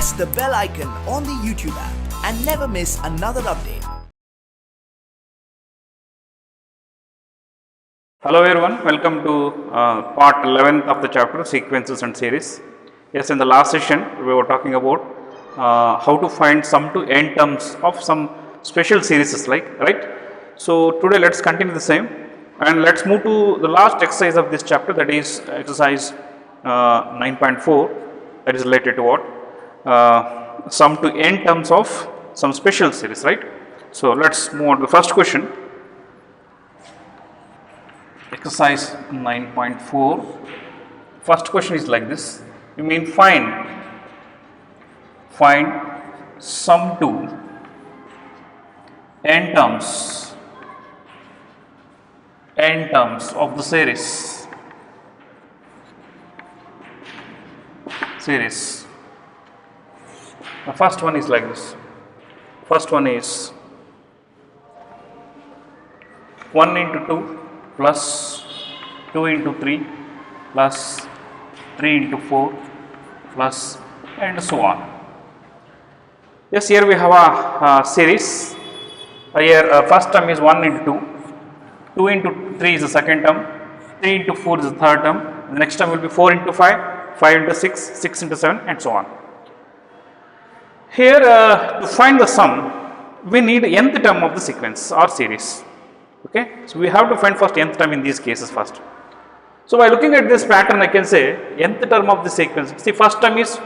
press the bell icon on the YouTube app and never miss another update. Hello everyone, welcome to part 11 of the chapter sequences and series. Yes, in the last session we were talking about how to find sum to n terms of some special series right. So today let's continue the same and let's move to the last exercise of this chapter, that is exercise 9.4, that is related to what? Sum to n terms of some special series, right. So let's move on to the first question. Exercise 9.4, first question is like this. You mean find sum to n terms of the series. The first one is like this. First one is 1 into 2 plus 2 into 3 plus 3 into 4 plus and so on. Yes, here we have a series. Here first term is 1 into 2, 2 into 3 is the second term, 3 into 4 is the third term, the next term will be 4 into 5, 5 into 6, 6 into 7 and so on. Here to find the sum, we need nth term of the sequence or series. Okay, so we have to find first nth term in these cases first. So by looking at this pattern, I can say nth term of the sequence. See, first term is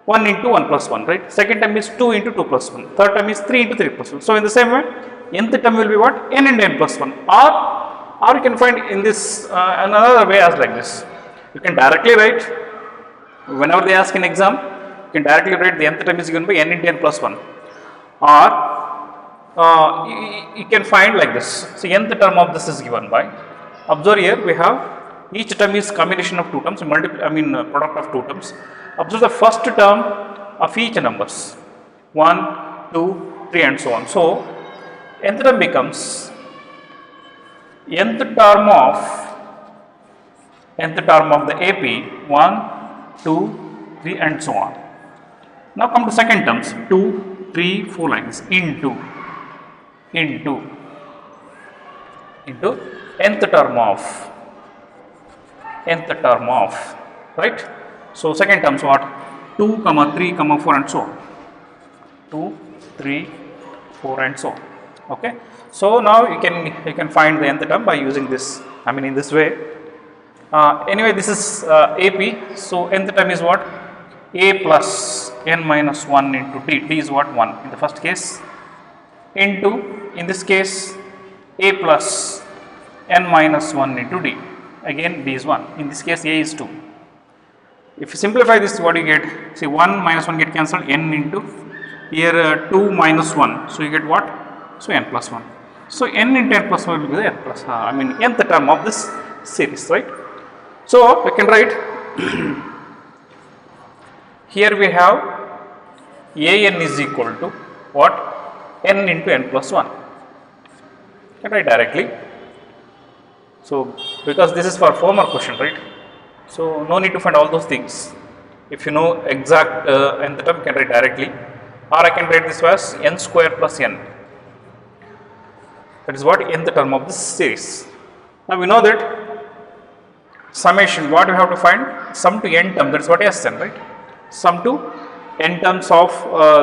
1 into 1 plus 1, right? Second term is 2 into 2 plus 1. Third term is 3 into 3 plus 1. So in the same way, nth term will be what? N into n plus 1. Or you can find in this another way as like this. You can directly write, whenever they ask in exam, you can directly write the nth term is given by n into n plus 1. Or you can find like this. So nth term of this is given by, observe here we have each term is combination of two terms, product of two terms. Observe the first term of each numbers 1, 2, 3 and so on. So nth term becomes nth term of the AP 1, 2, 3 and so on. Now come to second terms 2, 3, 4 like this into nth term of, right. So second terms what? 2, 3, 4 and so on. 2, 3, 4 and so on. Okay. So now you can find the nth term by using this, in this way. Anyway, this is AP. So nth term is what? A plus n minus 1 into t. T is what? 1 in the first case. Into, in this case, a plus n minus 1 into d. Again, d is 1. In this case, a is 2. If you simplify this, what you get? See, 1 minus 1 get cancelled, n into here 2 minus 1. So you get what? So n plus 1. So n into n plus 1 will be the n plus nth term of this series, right? So we can write here we have an is equal to what? N into n plus 1. You can write directly. So because this is for former question, right? So no need to find all those things. If you know exact nth term, you can write directly, or I can write this as n square plus n. That is what? Nth term of this series. Now we know that summation, what we have to find? Sum to n term, that is what Sn, right? Sum to n terms of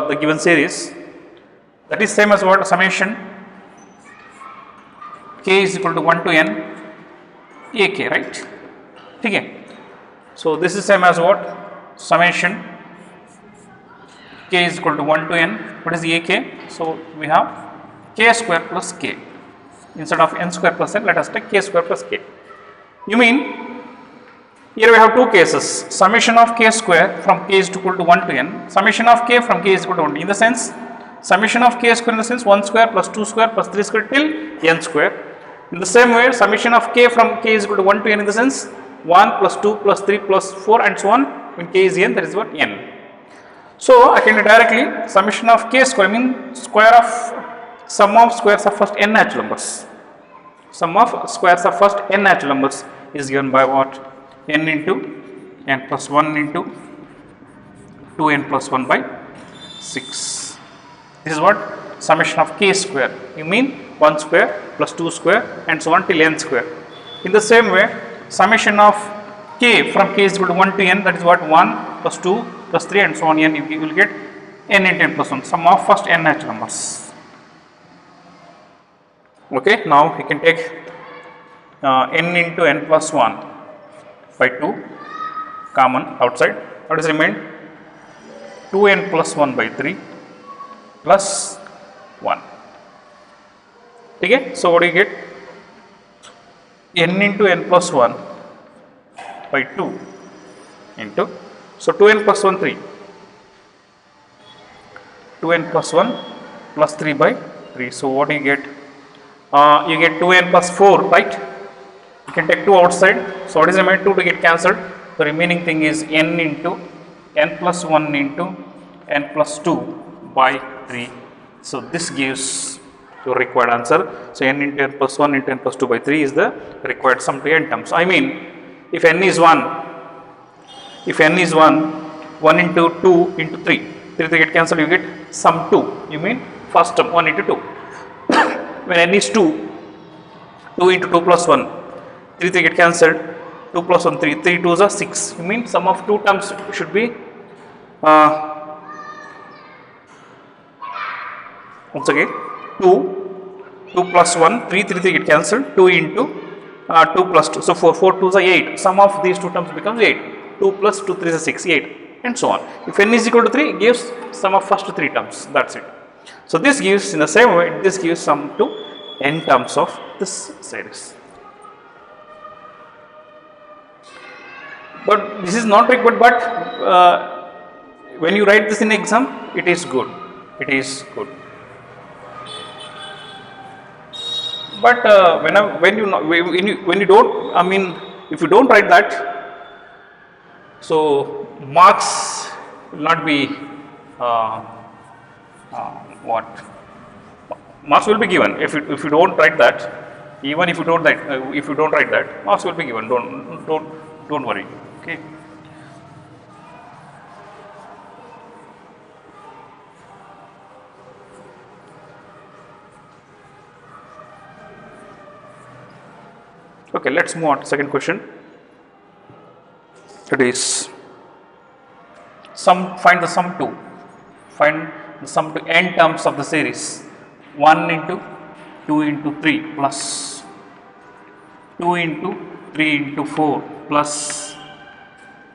the given series, that is same as what? Summation k is equal to 1 to n ak, right? Okay. So this is same as what? Summation k is equal to 1 to n. What is the ak? So we have k square plus k. Instead of n square plus n, let us take k square plus k. You mean here we have two cases, summation of k square from k is equal to 1 to n, summation of k from k is equal to 1, in the sense summation of k square in the sense 1 square plus 2 square plus 3 square till n square. In the same way, summation of k from k is equal to 1 to n in the sense 1 plus 2 plus 3 plus 4 and so on. When k is n, that is what? N. So I can directly summation of k square, square of sum of squares of first n natural numbers. Sum of squares of first n natural numbers is given by what? N into n plus 1 into 2n plus 1 by 6. This is what summation of k square. You mean 1 square plus 2 square and so on till n square. In the same way, summation of k from k is equal to 1 to n, that is what 1 plus 2 plus 3 and so on n, you will get n into n plus 1, sum of first n natural numbers. Okay, now you can take n into n plus 1 by 2 common outside. What is remained? 2n plus 1 by 3 plus 1. Okay, so what do you get? N into n plus 1 by 2 into, so 2n plus 1 3, 2n plus 1 plus 3 by 3. So what do you get? You get 2n plus 4, right? You can take 2 outside. So what is remaining? 2 to get cancelled. The remaining thing is n into n plus 1 into n plus 2 by 3. So this gives your required answer. So n into n plus 1 into n plus 2 by 3 is the required sum to n terms. I mean, if n is 1, if n is 1, 1 into 2 into 3, 3 to get cancelled, you get sum 2. You mean first term 1 into 2. When n is 2, 2 into 2 plus 1, 3 to get cancelled, 2 plus 1 3, 3 2s are 6. You mean sum of 2 terms should be once again 2 plus 1, 3 to get cancelled, 2 into 2 plus 2, so 4 2s are 8. Sum of these two terms becomes 8. 2 plus 2 3 is 6, 8 and so on. If n is equal to 3, it gives sum of first 3 terms, that's it. So this gives, in the same way, this gives sum to n terms of this series. But this is not required, but when you write this in exam, it is good, it is good. But when you don't, I mean, if you don't write that, so marks will not be what marks will be given if you don't write that. Even if you don't write that, marks will be given. Don't worry. Okay. Okay, let's move on to second question. It is find the sum to n terms of the series 1 into 2 into 3 plus 2 into 3 into 4 plus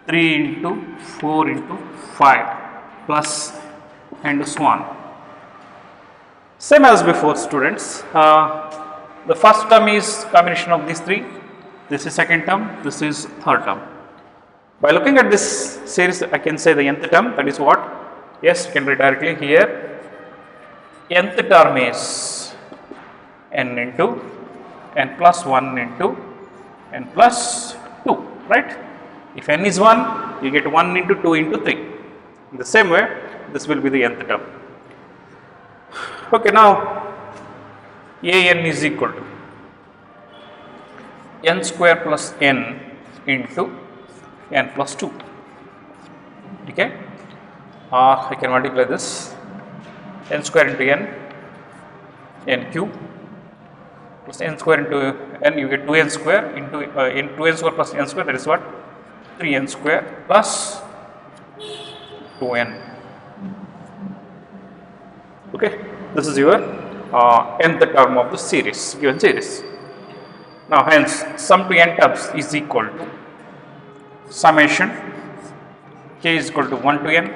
3 into 4 into 5 plus and so on. Same as before, students. The first term is combination of these 3. This is second term. This is third term. By looking at this series, I can say the nth term, that is what? Yes, you can write directly here. Nth term is n into n plus 1 into n plus 2, right? If n is 1, you get 1 into 2 into 3. In the same way, this will be the nth term. Okay, now an is equal to n square plus n into n plus 2. Okay, I can multiply this n square into n cube plus n square into n, you get 2n square into 2n square plus n square, that is what? 3n square plus 2n. Okay, this is your nth term of the series, given series. Now hence sum to n terms is equal to summation k is equal to 1 to n,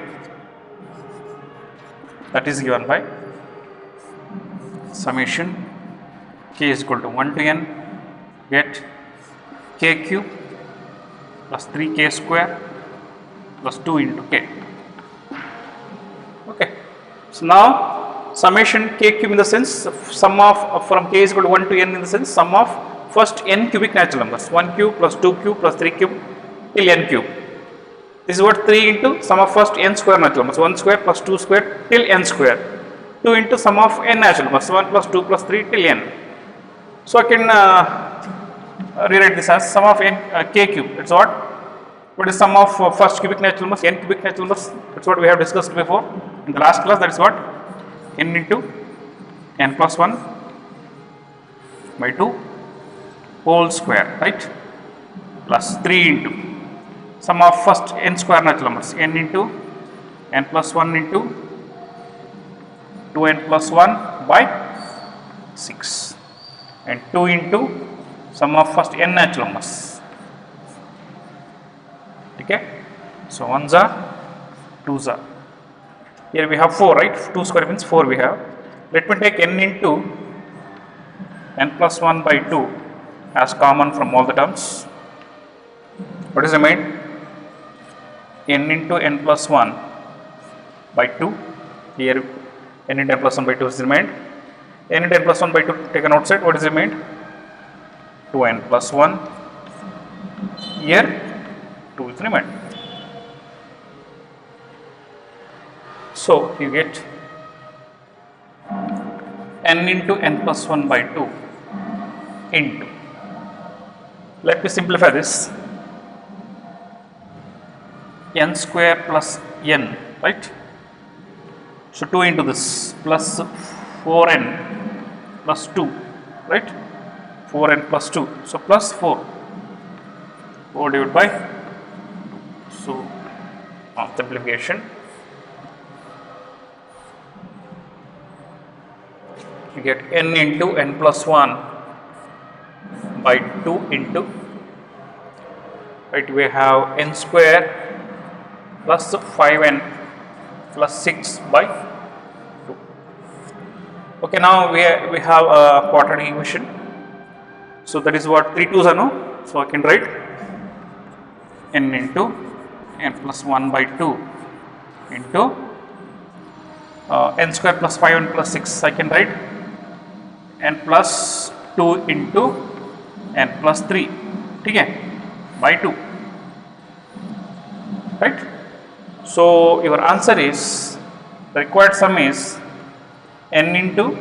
that is given by summation k is equal to 1 to n, get k cube plus 3k square plus 2 into k. Okay, so now summation k cube in the sense sum of from k is equal to 1 to n, in the sense sum of first n cubic natural numbers, 1 cube plus 2 cube plus 3 cube till n cube. This is what 3 into sum of first n square natural numbers, 1 square plus 2 square till n square, 2 into sum of n natural numbers, 1 plus 2 plus 3 till n. So I can rewrite this as sum of n k cube, that's what What is sum of first cubic natural numbers? N cubic natural numbers. That's what we have discussed before in the last class. That is what? N into n plus 1 by 2 whole square, right? Plus 3 into sum of first n square natural numbers. N into n plus 1 into 2n plus 1 by 6 and 2 into sum of first n natural numbers. Okay, so 1s are 2s are. Here we have 4, right? 2 square means 4 we have. Let me take n into n plus 1 by 2 as common from all the terms. What is remained? N into n plus 1 by 2. Here n into n plus 1 by 2 is remained. N into n plus 1 by 2 taken outside. What is remained? 2n plus 1. Here 2 is remained. So you get n into n plus 1 by 2 into, let me simplify this, n square plus n, right? So 2 into this plus 4n plus 2, right? 4n plus 2, so plus 4 divided by 2. So multiplication, you get n into n plus 1 by 2 into, right, we have n square plus 5n plus 6 by 2. Okay, now we have a quadratic equation. So that is what 3 2s are now. So I can write n into n plus 1 by 2 into n square plus 5n plus 6. I can write n plus 2 into n plus 3, okay, by 2, right? So your answer is, the required sum is n into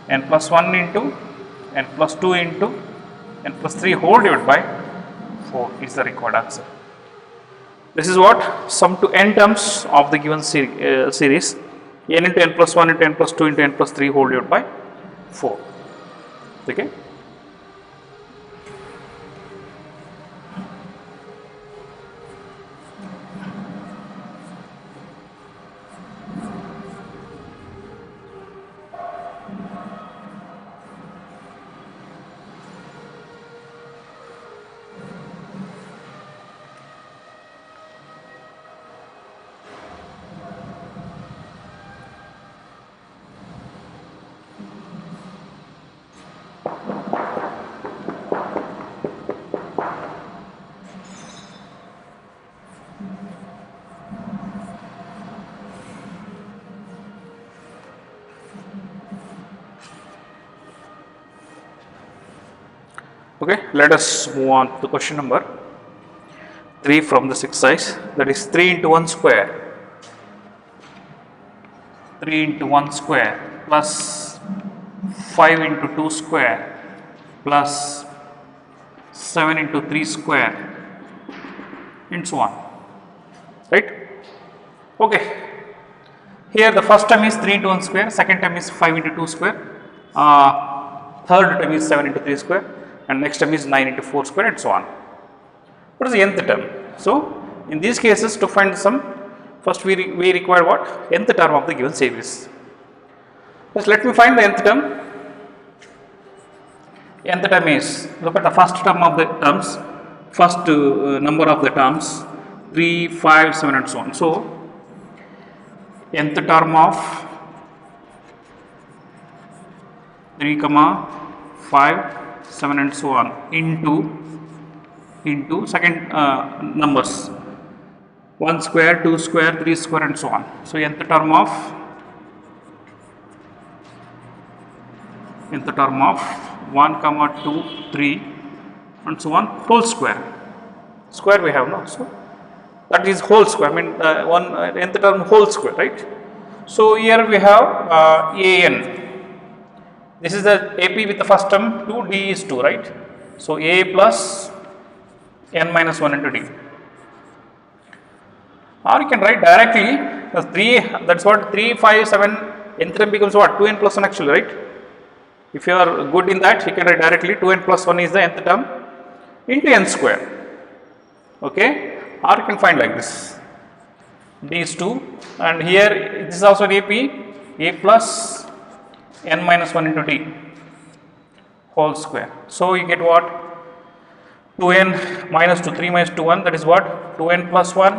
n plus 1 into n plus 2 into n plus 3 whole divided by 4 is the required answer. This is what sum to n terms of the given series, n into n plus 1 into n plus 2 into n plus 3 whole divided by 4. Okay. Okay, let us move on to question number 3 from this exercise, that is 3 into 1 square. 3 into 1 square plus 5 into 2 square plus 7 into 3 square and so on, right? Okay, here the first term is 3 into 1 square, second term is 5 into 2 square, third term is 7 into 3 square, and next term is 9 into 4 square and so on. What is the nth term? So in these cases, to find the sum, first we require what? Nth term of the given series. First let me find the nth term. Nth term is, look at the first term of the terms, first number of the terms, 3, 5, 7 and so on. So nth term of 3, 5, 7 and so on into second numbers, 1 square, 2 square, 3 square and so on. So nth term of 1, 2, 3 and so on whole square. Square we have now, so that is whole square, I mean one nth term whole square, right? So here we have an. This is the AP with the first term, 2, D is 2, right? So A plus n minus 1 into D. Or you can write directly 3, that's what 3, 5, 7, nth term becomes what 2n plus 1 actually, right? If you are good in that, you can write directly 2n plus 1 is the nth term into n square. Okay, or you can find like this, d is 2, and here this is also an AP, a plus n minus 1 into d whole square. So you get what, 2n minus 2, 3 minus 2, 1, that is what 2n plus 1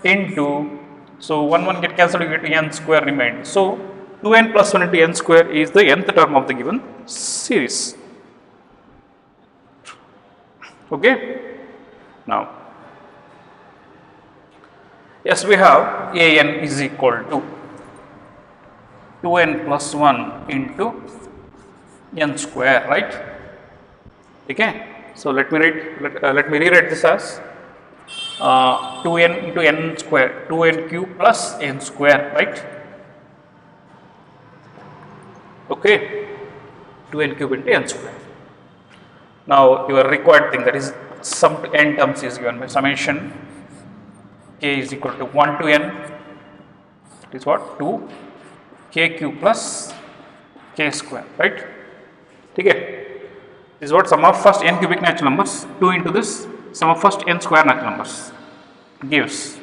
into, so 1 1 get cancelled, you get n square remained. So 2n plus 1 into n square is the nth term of the given series. Okay, now yes, we have an is equal to 2n plus 1 into n square, right? Okay, so let me rewrite this as 2n into n square, 2n cube plus n square, right? Okay, 2n cube into n square. Now your required thing, that is sum to n terms, is given by summation k is equal to 1 to n, it is what 2 k cube plus k square, right? Okay, this is what sum of first n cubic natural numbers 2 into this sum of first n square natural numbers gives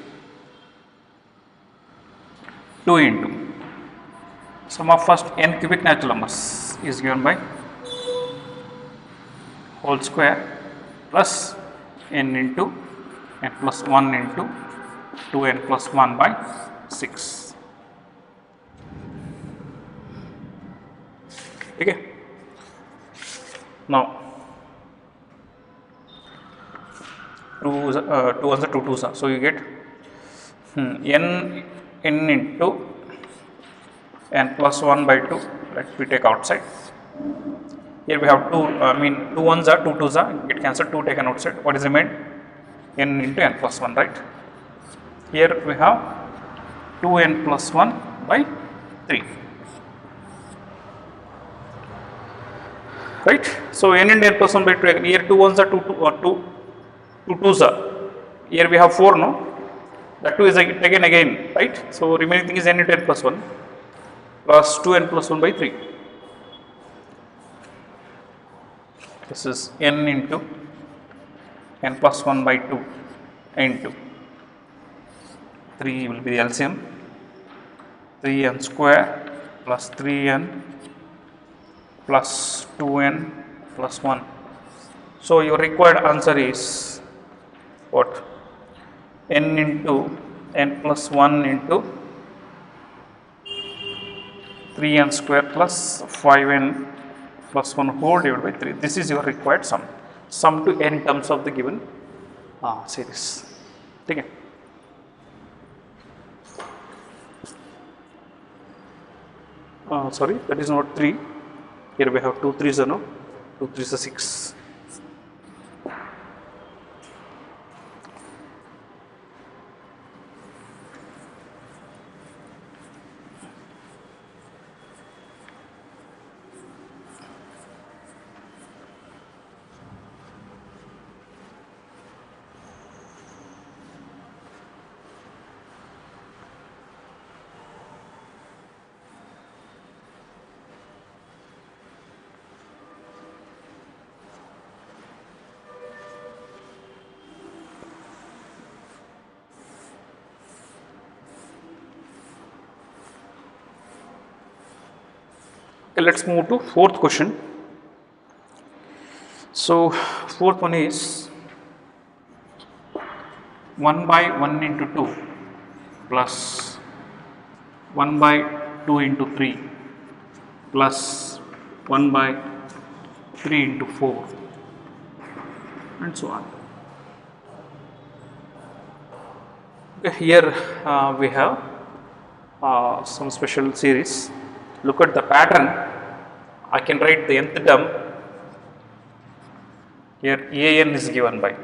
2 into sum of first n cubic natural numbers is given by whole square plus n into n plus 1 into 2n plus 1 by 6. Okay, now 2 ones are 2 2s are, so you get n into n plus 1 by 2, let me take outside. Here we have 2, 2 ones are 2 2s are, get cancelled, 2 taken outside, what is remained, n into n plus 1, right? Here we have 2n plus 1 by 3, right? So n into n plus 1 by 2, here 2 ones are 2 2 or 2 2s are, here we have 4, no, that 2 is taken again, right? So remaining thing is n into n plus 1 plus 2n plus 1 by 3. This is n into n plus 1 by 2 into 3 will be the LCM, 3n square plus 3n plus 2n plus 1. So your required answer is what, n into n plus 1 into 3n square plus 5n plus 1 whole divided by 3. This is your required sum to n terms of the given series. Okay. Sorry, that is not 3. Here we have 2 3s, no, 2 3s are 6. Okay, let's move to fourth question. So fourth one is 1 by 1 into 2 plus 1 by 2 into 3 plus 1 by 3 into 4 and so on. Okay, here we have some special series. Look at the pattern. I can write the nth term. Here an is given by,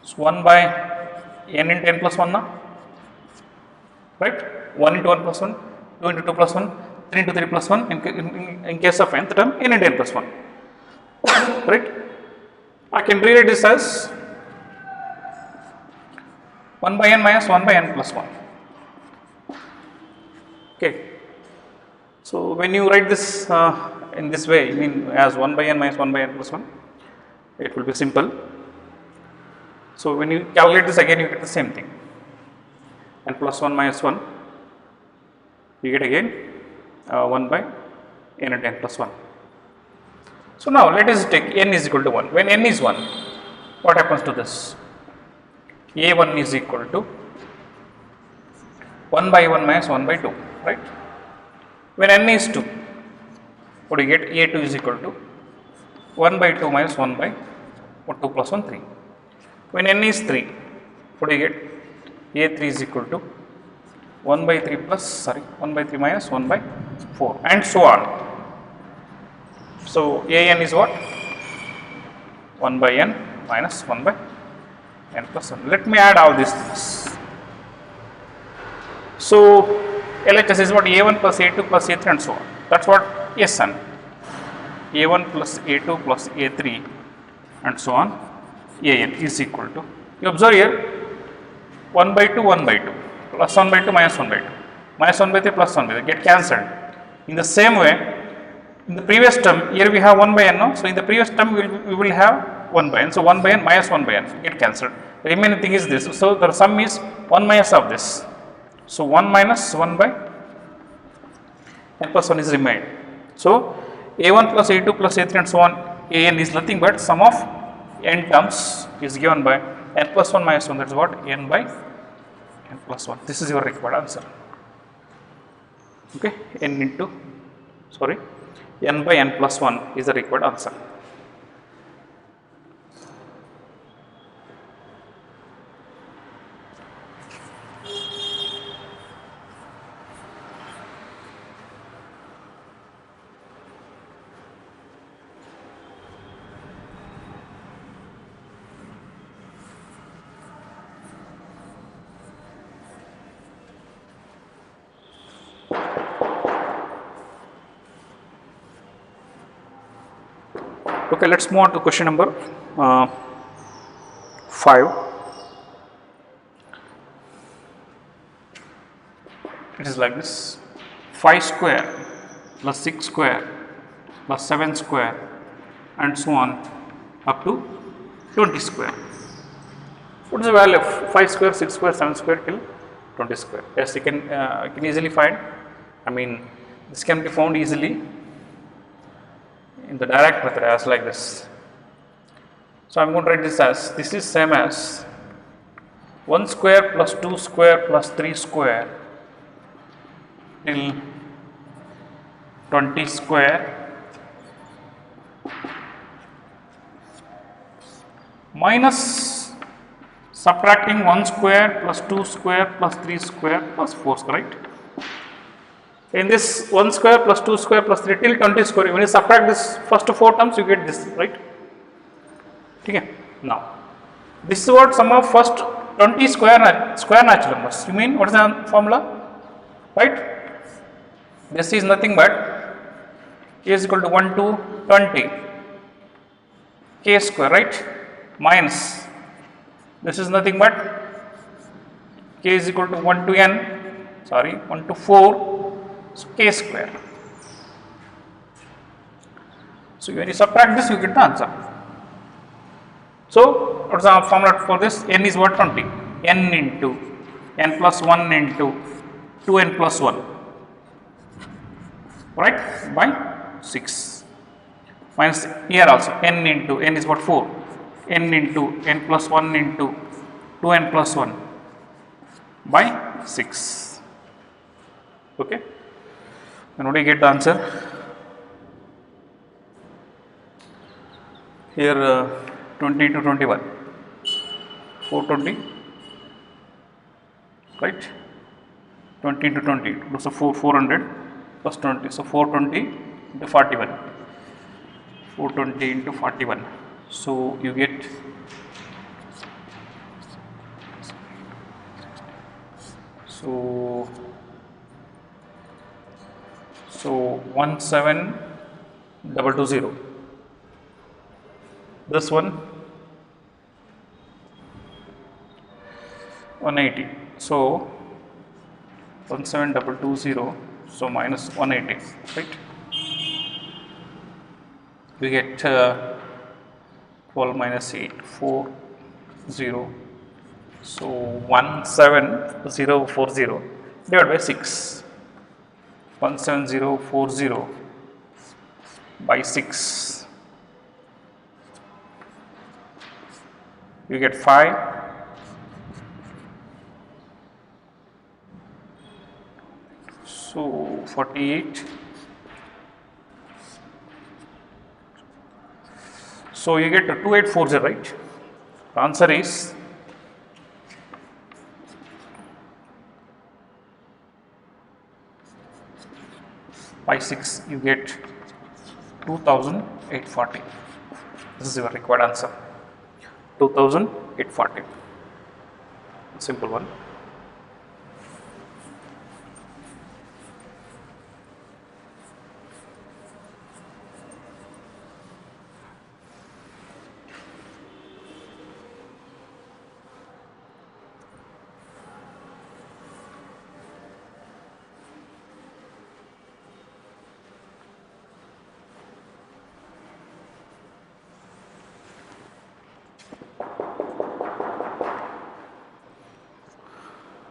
so 1 by n into n plus 1, na? Right? 1 into 1 plus 1, 2 into 2 plus 1, 3 into 3 plus 1, in case of nth term, n into n plus 1. Right? I can rewrite this as 1 by n minus 1 by n plus 1. Okay. So when you write this in this way, I mean as 1 by n minus 1 by n plus 1, it will be simple. So when you calculate this again, you get the same thing. N plus 1 minus 1, you get again 1 by n and n plus 1. So now let us take n is equal to 1. When n is 1, what happens to this? A1 is equal to 1 by 1 minus 1 by 2, right? When n is 2, what do you get? A2 is equal to 1 by 2 minus 1 by 2 plus 1, 3. When n is 3, what do you get? A3 is equal to 1 by 3 minus 1 by 4 and so on. So an is what? 1 by n minus 1 by n plus 1. Let me add all these things. So LHS is what? A1 plus A2 plus A3 and so on. That's what Sn. A1 plus A2 plus A3 and so on. An is equal to, you observe here, 1 by 2, 1 by 2, plus 1 by 2, minus 1 by 2, minus 1 by 3, plus 1 by 3, get cancelled. In the same way, in the previous term, here we have 1 by n, no? So in the previous term, we will have 1 by n. So 1 by n minus 1 by n, get cancelled. The remaining thing is this. So the sum is 1 minus of this. So 1 minus 1 by n plus 1 is remained. So A1 plus A2 plus A3 and so on, An is nothing but sum of n terms is given by n plus 1 minus 1, that is what? N by n plus 1. This is your required answer. Okay, n by n plus 1 is the required answer. Okay, let's move on to question number 5. It is like this: 5 square plus 6 square plus 7 square and so on up to 20 square. What is the value of 5 square, 6 square, 7 square till 20 square? Yes, you can easily find. I mean, this can be found easily in the direct method as like this. So I am going to write this is same as 1 square plus 2 square plus 3 square till 20 square minus subtracting 1 square plus 2 square plus 3 square plus 4 square, right? In this 1 square plus 2 square plus 3 till 20 square, when you subtract this first 4 terms, you get this, right? Okay. Now, this is what sum of first 20 square natural numbers. You mean what is the formula? Right? This is nothing but k is equal to 1 to 20 k square, right? Minus this is nothing but k is equal to 1 to 4. So k square. So when you subtract this, you get the answer. So what's the formula for this? N is what? 20. N into n plus 1 into 2n plus 1, right? By 6. Minus here also n into n is what? 4. N into n plus 1 into 2n plus 1 by 6. Okay. And what do you get the answer? Here 20 to 21, 420, right? 20 into 20, so 400 plus 20, so 420 into 41, 420 into 41. So you get 17220. This one 180. So 17220, so minus 180, right? We get 12 minus 8, 4, 0. So 17040 divided by 6. 17040 by 6. You get 5. So 48. So you get 2840, right? The answer is by 6, you get 2840. This is your required answer. 2840. Simple one.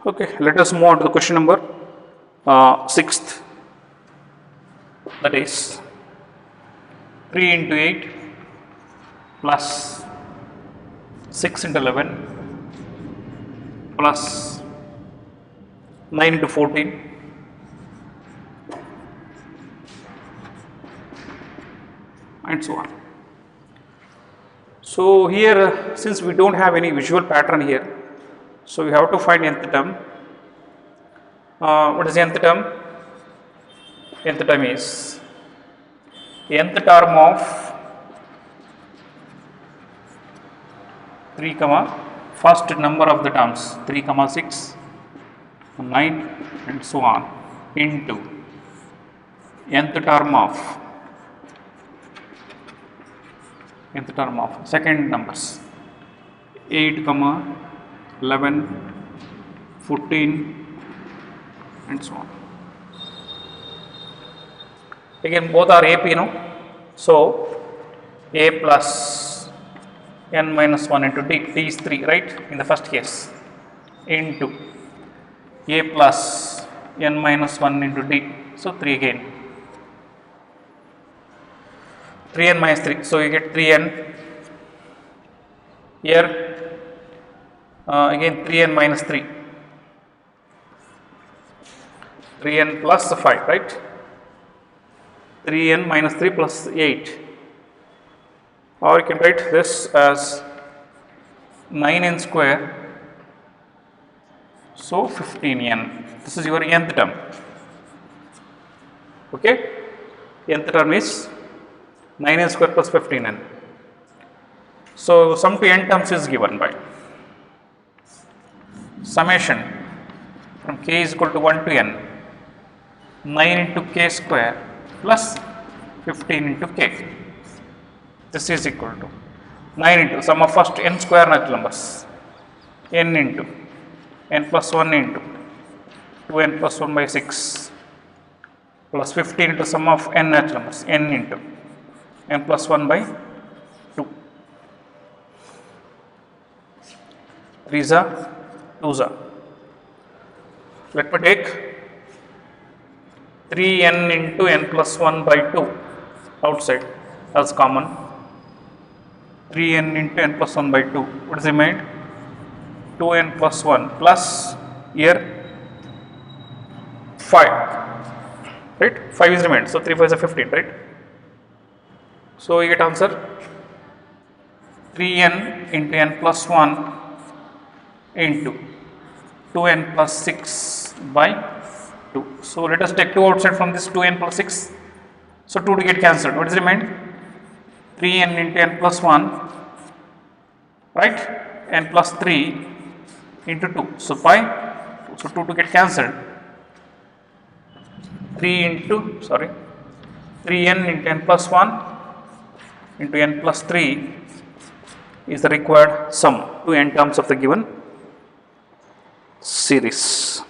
Okay, let us move on to the question number 6th, that is 3 into 8 plus 6 into 11 plus 9 into 14 and so on. So here, since we don't have any visual pattern here, so we have to find nth term. What is the nth term? Nth term is nth term of 3 comma first number of the terms 3 comma 6, 9 and so on into nth term of second numbers 8 comma 11, 14 and so on. Again both are AP, so A plus n minus 1 into D, D is 3, right, in the first case, into A plus n minus 1 into D, so 3 again, 3n minus 3, so you get 3n here. Again 3n minus 3, 3n plus 5, right, 3n minus 3 plus 8, or you can write this as 9n square, so 15n. This is your nth term. Okay, nth term is 9n square plus 15n. So sum to n terms is given by summation from k is equal to 1 to n, 9 into k square plus 15 into k. This is equal to 9 into sum of first n square natural numbers, n into n plus 1 into 2n plus 1 by 6 plus 15 into sum of n natural numbers, n into n plus 1 by 2. 3s are 2s are. Let me take 3n into n plus 1 by 2 outside as common. 3n into n plus 1 by 2. What is remained? 2n plus 1 plus here 5. Right? 5 is remained. So 3 5 is 15, right? So you get answer 3n into n plus 1 into 2n plus 6 by 2. So let us take 2 outside from this 2n plus 6. So 2 to get cancelled. What is remained? 3n into n plus 1, right? N plus 3 into 2. So pi. So 2 to get cancelled. 3n into n plus 1 into n plus 3 is the required sum to n terms of the given series.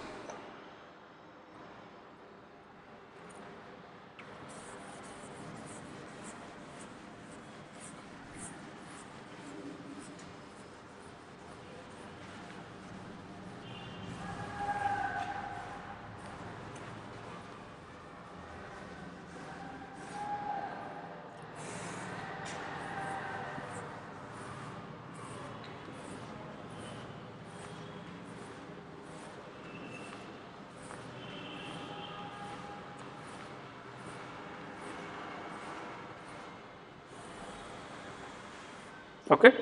Okay,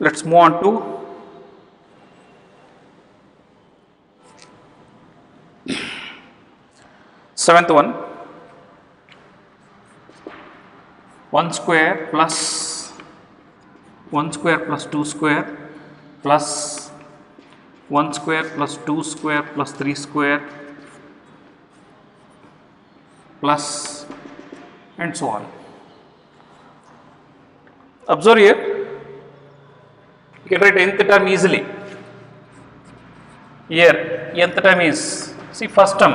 let's move on to seventh one. 1 square plus 1 square plus 2 square plus 1 square plus 2 square plus 3 square plus and so on. Observe here, you can write nth term easily. Here nth term is, see, first term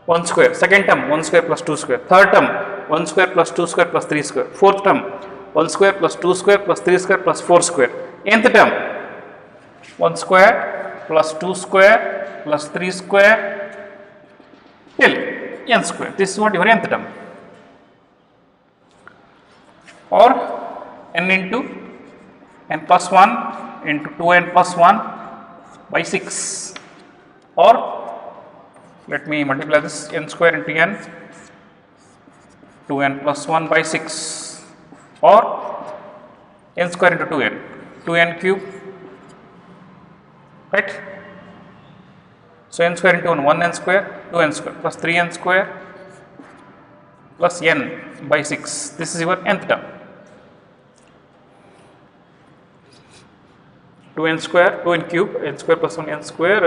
1 square, second term 1 square plus 2 square, third term 1 square plus 2 square plus 3 square, fourth term 1 square plus 2 square plus 3 square plus 4 square, nth term 1 square plus 2 square plus 3 square till n square. This is what your nth term, or n into n plus 1 into 2n plus 1 by 6, or let me multiply this, n square into n, 2n plus 1 by 6, or n square into 2n, 2n cube, right? So n square into 1n square, 2n square plus 3n square plus n by 6. This is your nth term. 2n square, 2n cube, n square plus 1 n square,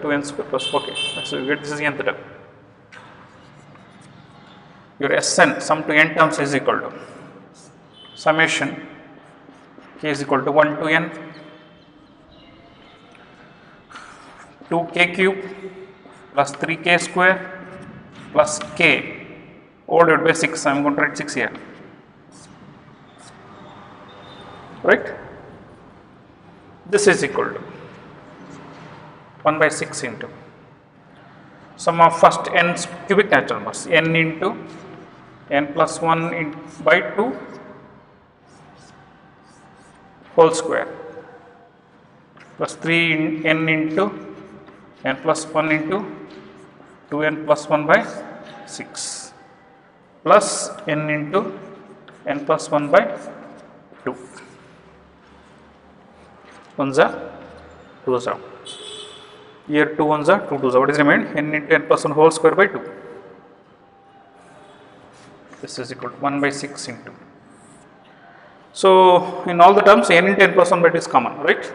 2n square plus 4. Okay, so you get this is the nth term. Your Sn, sum to n terms, is equal to summation k is equal to 1 to n 2k cube plus 3k square plus k all divided by 6. I am going to write 6 here, right? This is equal to 1 by 6 into sum of first n cubic natural numbers, n into n plus 1 by 2 whole square plus 3n into n plus 1 into 2n plus 1 by 6 plus n into n plus 1 by 2. 1s are 2s are. Here 2 1s are 2 2s are. What is remained? N into n plus 1 whole square by 2. This is equal to 1 by 6 into. So in all the terms, n into n plus 1 by 2 is common, right?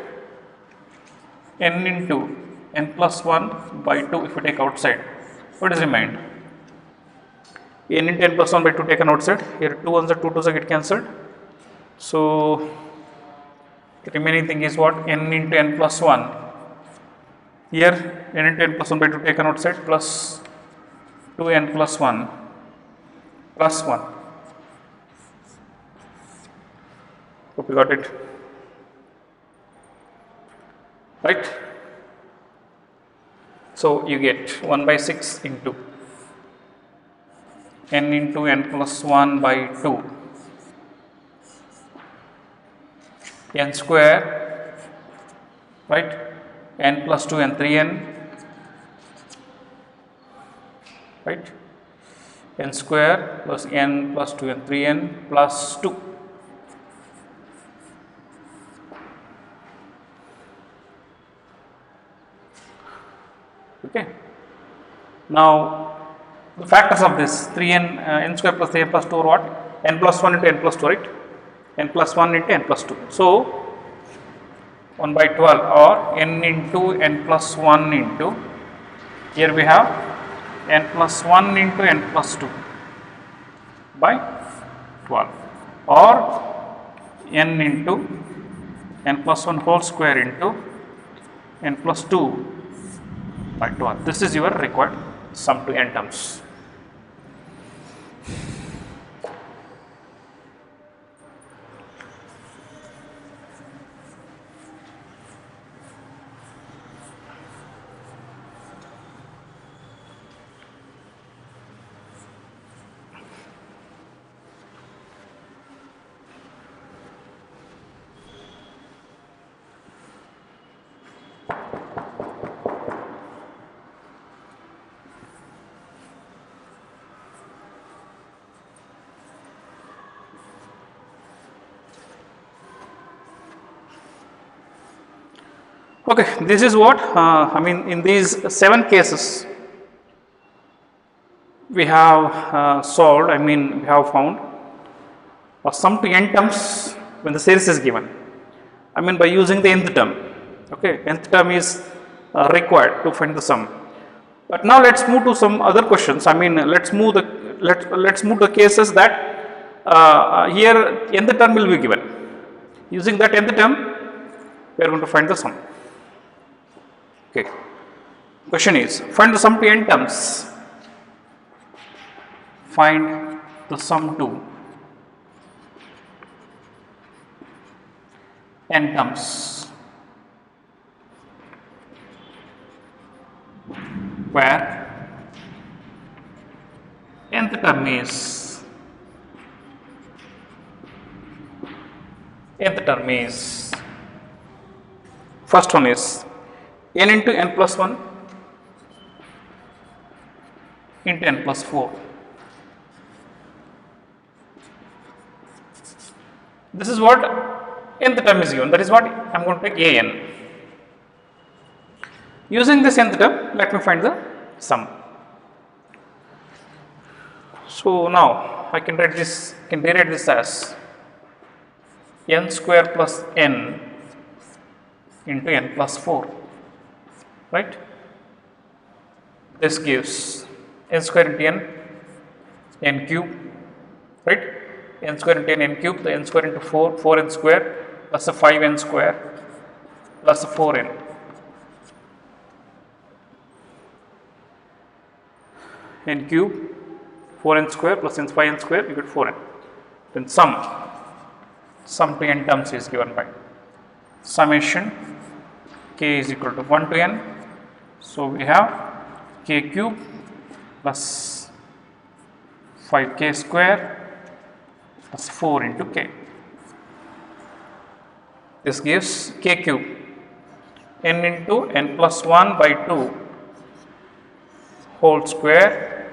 N into n plus 1 by 2 if we take outside, what is remained? N into n plus 1 by 2 taken outside. Here 2 1s are 2 2s are get cancelled. So the remaining thing is what? N into n plus 1. Here n into n plus 1 by 2 taken outside plus 2n plus 1 plus 1. Hope you got it, right? So you get 1 by 6 into n into n plus 1 by 2 n square, right? N plus 2 and 3n, right? N square plus n plus 2 and 3n plus 2. Okay. Now the factors of this 3n n square plus 3n plus 2 are what? N plus 1 into n plus 2, right? N plus 1 into n plus 2. So 1 by 12, or n into n plus 1 into, here we have n plus 1 into n plus 2 by 12, or n into n plus 1 whole square into n plus 2 by 12. This is your required sum to n terms. Okay, this is what I mean in these 7 cases we have solved, I mean we have found a sum to n terms when the series is given, I mean by using the nth term. Okay, nth term is required to find the sum. But now let's move to some other questions. I mean let's move the cases that here nth term will be given. Using that nth term we are going to find the sum. Okay. Question is, find the sum to n terms. Find the sum to n terms where nth term is first one is n into n plus 1 into n plus 4. This is what nth term is given, that is what I am going to take an. Using this nth term, let me find the sum. So now I can rewrite this as n square plus n into n plus 4. Right? This gives n square into n cube, right? N square into n cube, the n square into 4n square plus a 5n square plus a 4n. N cube, 4n square plus n 5n square, you get 4n. Then sum to n terms is given by summation k is equal to 1 to n. So we have k cube plus 5k square plus 4 into k. This gives k cube n into n plus 1 by 2 whole square,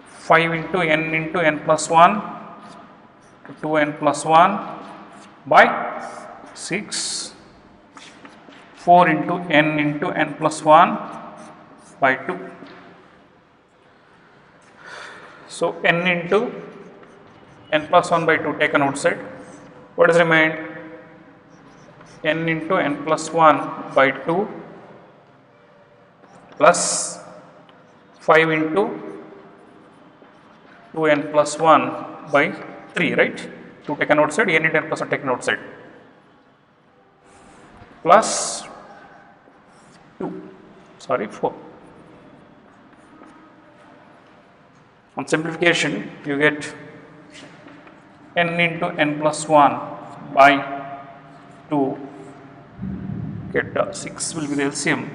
5 into n plus 1 to 2n plus 1 by 6, 4 into n plus 1 by 2. So n into n plus 1 by 2 taken outside. What is remained? N into n plus 1 by 2 plus 5 into 2n plus 1 by 3, right? 2 taken outside, n into n plus 1 taken outside, plus 4. On simplification, you get n into n plus 1 by 2, get 6 will be the LCM.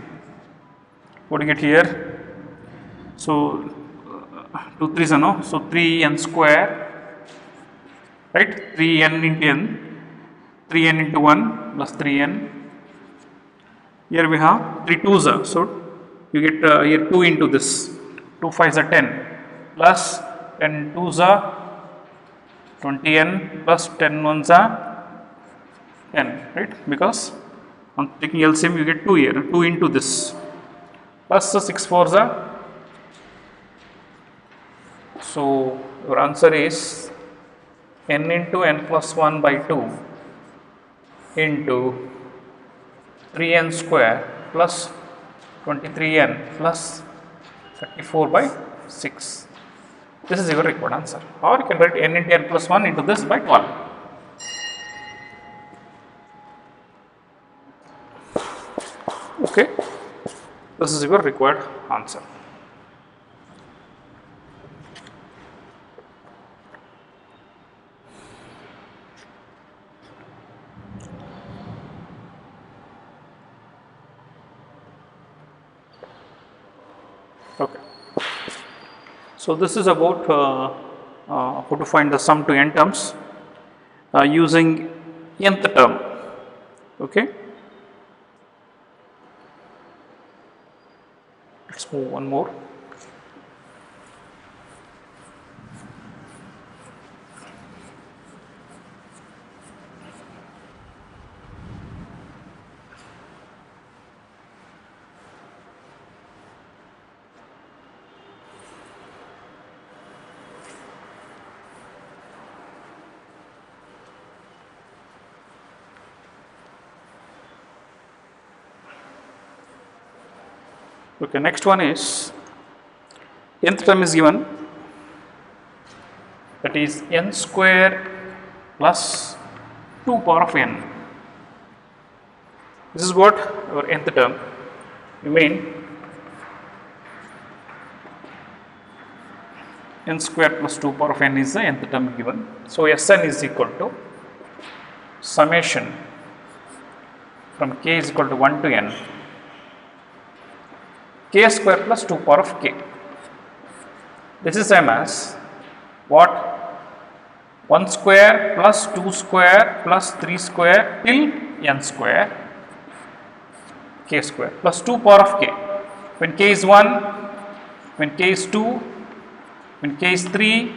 What do you get here? So 2 3s are no, so 3n square, right? 3n into n, 3n into 1 plus 3n. Here we have 3 2s are, so you get here 2 into this, 2 5s are 10 plus 10 2s are 20n plus 10 1s are 10, right? Because on taking LCM you get 2 here, 2 into this plus 6 4s are. So your answer is n into n plus 1 by 2 into 3n square plus 23n plus 34 by 6. This is your required answer. Or you can write n into n plus 1 into this by 12. Okay, this is your required answer. Okay, so this is about how to find the sum to n terms using nth term. Okay, let's move one more. Okay, next one is nth term is given, that is n square plus 2 power of n. This is what our nth term. You mean n square plus 2 power of n is the nth term given. So Sn is equal to summation from k is equal to 1 to n k square plus 2 power of k. This is same as what? 1 square plus 2 square plus 3 square till n square k square plus 2 power of k. When k is 1, when k is 2, when k is 3,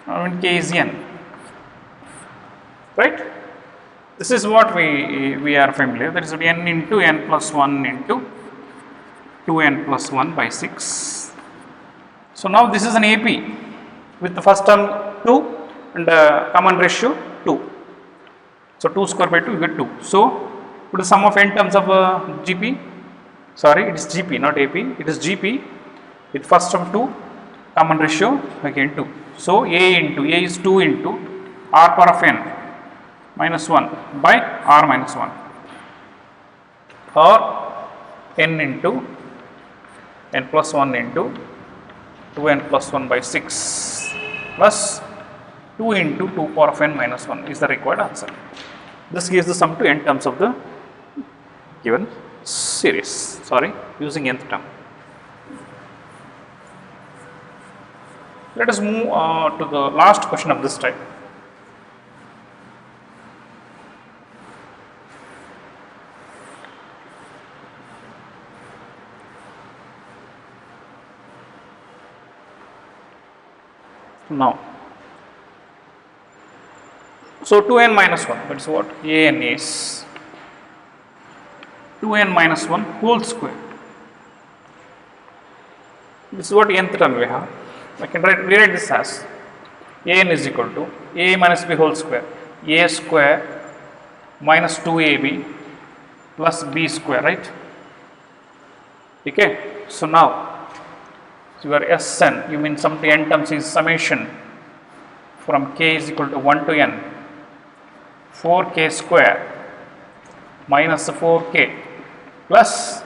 or when k is n. Right? This is what we are familiar. That is n into n plus 1 into 2n plus 1 by 6. So now this is an AP with the first term 2 and common ratio 2. So 2 square by 2 you get 2. So put the sum of n terms of GP. Sorry, it is GP, not AP. It is GP with first term 2, common ratio again 2. So A is 2 into r power of n minus 1 by r minus 1, or n into n plus 1 into 2n plus 1 by 6 plus 2 into 2 power of n minus 1 is the required answer. This gives the sum to n terms of the given series, sorry, using nth term. Let us move to the last question of this type. Now, so 2n minus 1, that is what an is 2n minus 1 whole square. This is what nth term we have. I can rewrite this as an is equal to a minus b whole square, a square minus 2ab plus b square, right? Okay, so now your Sn, you mean sum to n terms is summation from k is equal to 1 to n 4k square minus 4k plus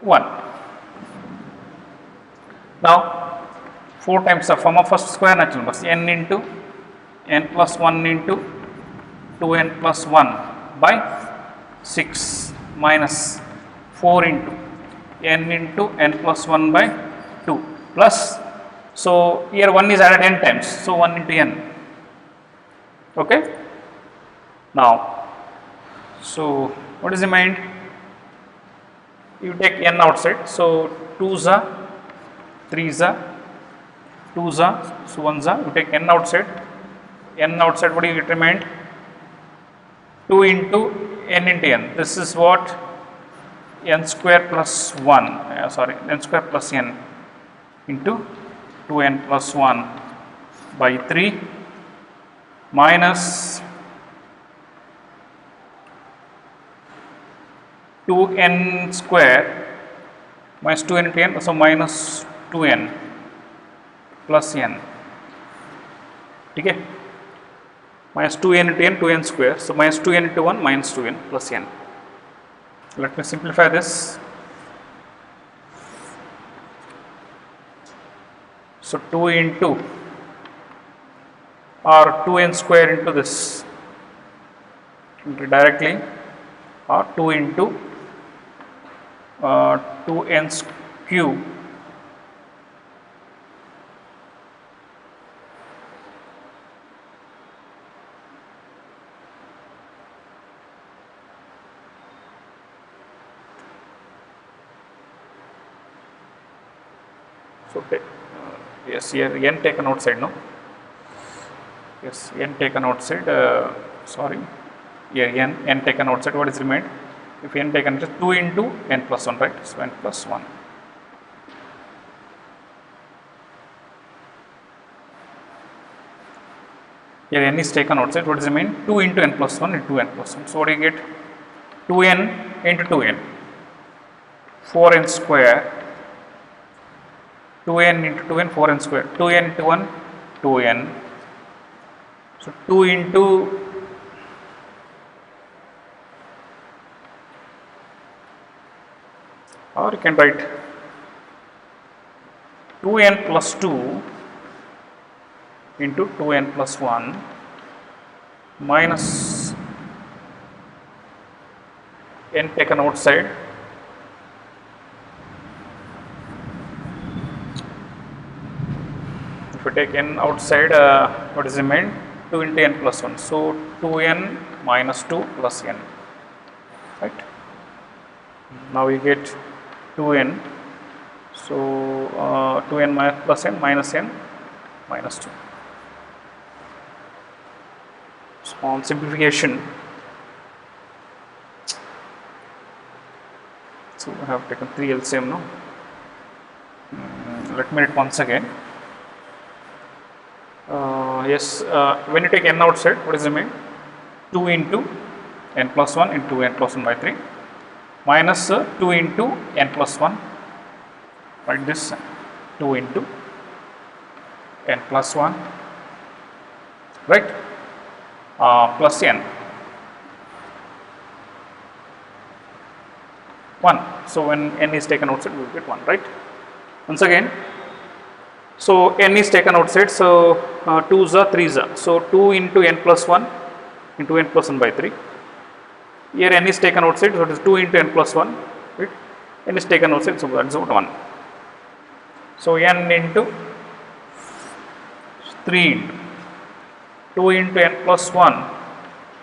1. Now 4 times the form of first square natural numbers, n into n plus 1 into 2n plus 1 by 6 minus 4 into n into n plus 1 by 2 plus, so here 1 is added n times, so 1 into n. Okay. Now, so what is the mind? You take n outside, so 2s are 3s are 2s are, so 1s are, you take n outside, what do you get remained? 2 into n into n. This is what? N square plus 1, n square plus n into 2n plus 1 by 3 minus 2n square minus 2n into n, so minus 2n plus n. Okay, minus 2n into n, 2n square, so minus 2n into 1 minus 2n plus n. Let me simplify this. So 2 into or 2n square into this directly, or 2 into 2n cube so yes, here n taken outside, no? Yes, n taken outside, sorry, here n taken outside, what is remained? If n taken outside, 2 into n plus 1, right? So n plus 1. Here n is taken outside, what is remain? 2 into n plus 1 into n plus 1. So what do you get? 2n into 2n, 4n square, 2n into 2n, 4n square, 2n into 1, 2n. So 2 into or you can write 2n plus 2 into 2n plus 1 minus n taken outside if you take n outside, what is remained? 2 into n plus 1. So 2n minus 2 plus n, right? Now we get 2n. So 2n plus n minus n minus 2. So on simplification, so I have taken 3 LCM now. Let me read once again. Yes, when you take n outside, what is remain? 2 into n plus 1 into n plus 1 by 3 minus 2 into n plus 1, write this 2 into n plus 1, right, plus n 1. So when n is taken outside, we will get 1, right? Once again, so n is taken outside, so 2s are 3s are, so 2 into n plus 1 into n plus 1 by 3. Here n is taken outside, so it is 2 into n plus 1, right? N is taken outside, so that is 1. So n into 3 into 2 into n plus 1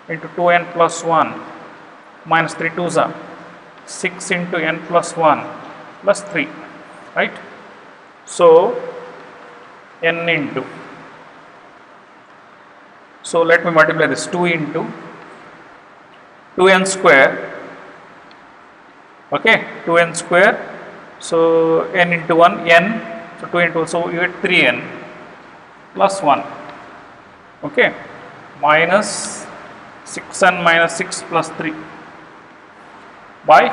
into 2n plus 1 minus 3 2s are 6 into n plus 1 plus 3, right? So n into, so let me multiply this, 2 into 2n square, okay, 2n square, so n into 1, n, so 2 into, so you get 3n plus 1, okay, minus 6n minus 6 plus 3 by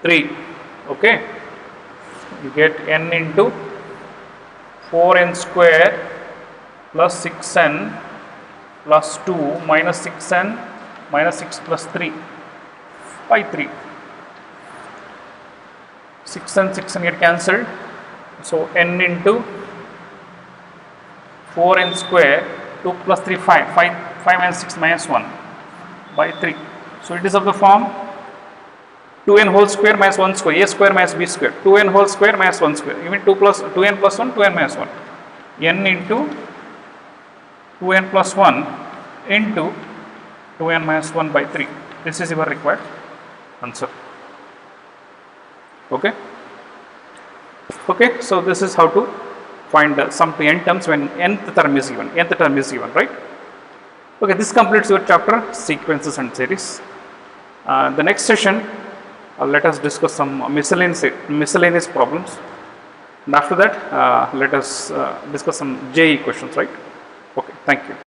3, okay, you get n into 4n square plus 6n plus 2 minus 6n minus 6 plus 3 by 3. 6 and 6 get cancelled, so n into 4n square 2 plus 3 5 minus 6 minus 1 by 3. So it is of the form 2n whole square minus 1 square, a square minus b square, 2n whole square minus 1 square, even 2n plus 1, 2n minus 1, n into 2n plus 1 into 2n minus 1 by 3. This is your required answer. Okay. Okay. So this is how to find sum to n terms when nth term is given. Nth term is given, right? Okay. This completes your chapter sequences and series. The next session, let us discuss some miscellaneous problems, and after that, let us discuss some JEE questions, right? Okay. Thank you.